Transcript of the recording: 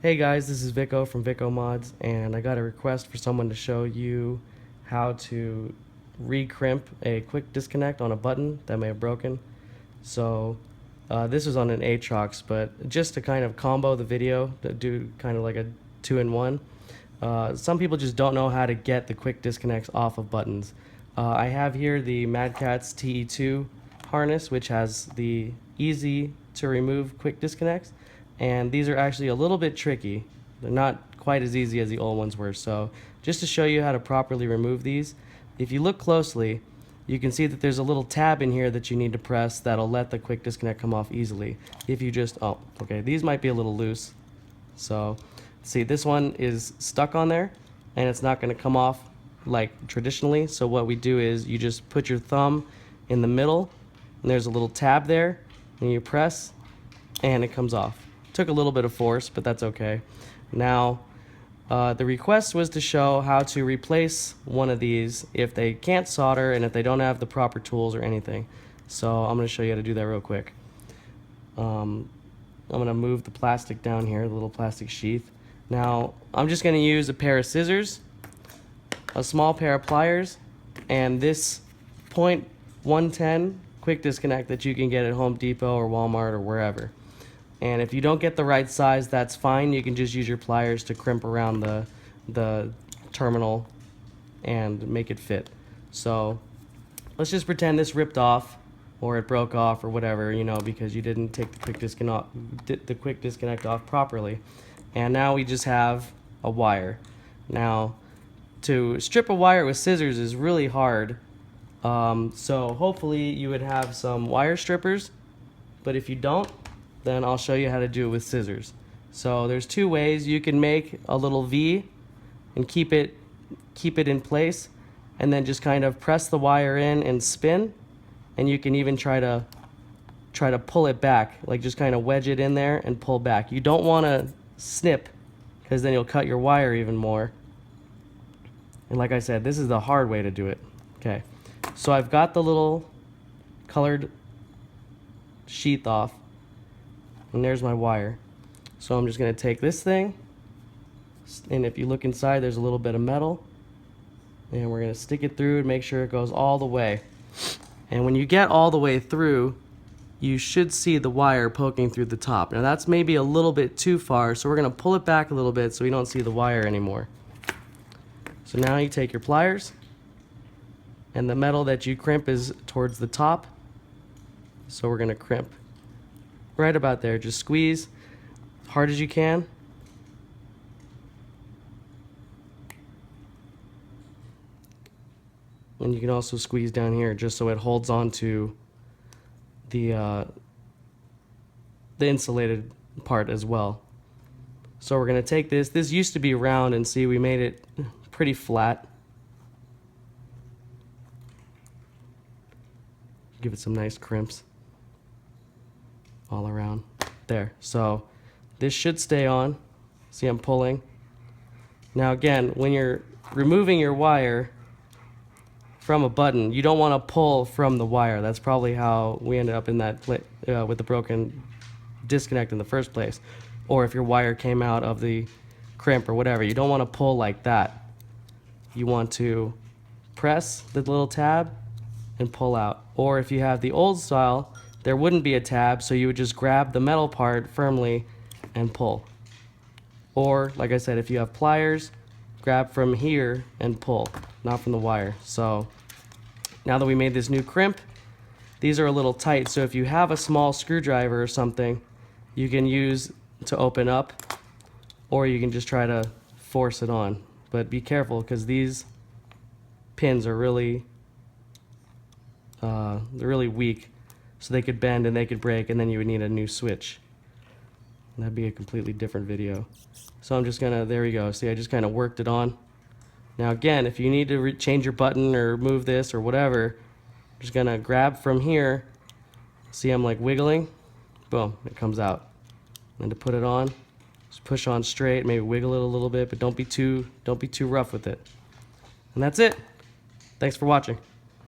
Hey guys, this is Vico from Vico Mods, and I got a request for someone to show you how to re-crimp a quick disconnect on a button that may have broken. So this was on an Aatrox, but just to kind of combo the video, to do kind of like a two-in-one. Some people just don't know how to get the quick disconnects off of buttons. I have here the Mad Catz TE2 harness, which has the easy to remove quick disconnects, and these are actually a little bit tricky. They're not quite as easy as the old ones were. So just to show you how to properly remove these, if you look closely, you can see that there's a little tab in here that you need to press that'll let the quick disconnect come off easily. If you just, oh, okay, these might be a little loose. So see, this one is stuck on there and it's not going to come off like traditionally. So what we do is you just put your thumb in the middle and there's a little tab there and you press and it comes off. Took a little bit of force, but that's okay. Now, the request was to show how to replace one of these if they can't solder and if they don't have the proper tools or anything. So I'm going to show you how to do that real quick. I'm going to move the plastic down here, the little plastic sheath. Now, I'm just going to use a pair of scissors, a small pair of pliers, and this .110 quick disconnect that you can get at Home Depot or Walmart or wherever. And if you don't get the right size, that's fine. You can just use your pliers to crimp around the terminal and make it fit. So let's just pretend this ripped off or it broke off or whatever, you know, because you didn't take the quick disconnect off properly. And now we just have a wire. Now, to strip a wire with scissors is really hard. So hopefully you would have some wire strippers, but if you don't, then I'll show you how to do it with scissors. So there's two ways. You can make a little V and keep it in place, and then just kind of press the wire in and spin, and you can even try to pull it back, like just kind of wedge it in there and pull back. You don't want to snip, because then you'll cut your wire even more. And like I said, this is the hard way to do it. Okay, so I've got the little colored sheath off, and there's my wire. So I'm just going to take this thing, and if you look inside, there's a little bit of metal, and we're going to stick it through and make sure it goes all the way. And when you get all the way through, you should see the wire poking through the top. Now that's maybe a little bit too far, so we're going to pull it back a little bit so we don't see the wire anymore. So now you take your pliers, and the metal that you crimp is towards the top, so we're going to crimp right about there. Just squeeze as hard as you can. And you can also squeeze down here just so it holds on to the insulated part as well. So we're going to take this. This used to be round, and see, we made it pretty flat. Give it some nice crimps all around there. So this should stay on. See, I'm pulling. Now again, when you're removing your wire from a button, you don't want to pull from the wire. That's probably how we ended up in that with the broken disconnect in the first place. Or if your wire came out of the crimp or whatever, you don't want to pull like that. You want to press the little tab and pull out. Or if you have the old style, there wouldn't be a tab, so you would just grab the metal part firmly and pull. Or, like I said, if you have pliers, grab from here and pull, not from the wire. So now that we made this new crimp, these are a little tight, so if you have a small screwdriver or something, you can use to open up, or you can just try to force it on. But be careful, because these pins are really they're really weak. So they could bend and they could break, and then you would need a new switch. And that'd be a completely different video. So I'm just gonna, there we go. See, I just kind of worked it on. Now again, if you need to change your button or move this or whatever, I'm just gonna grab from here. See, I'm like wiggling. Boom, it comes out. And to put it on, just push on straight, maybe wiggle it a little bit, but don't be too rough with it. And that's it. Thanks for watching.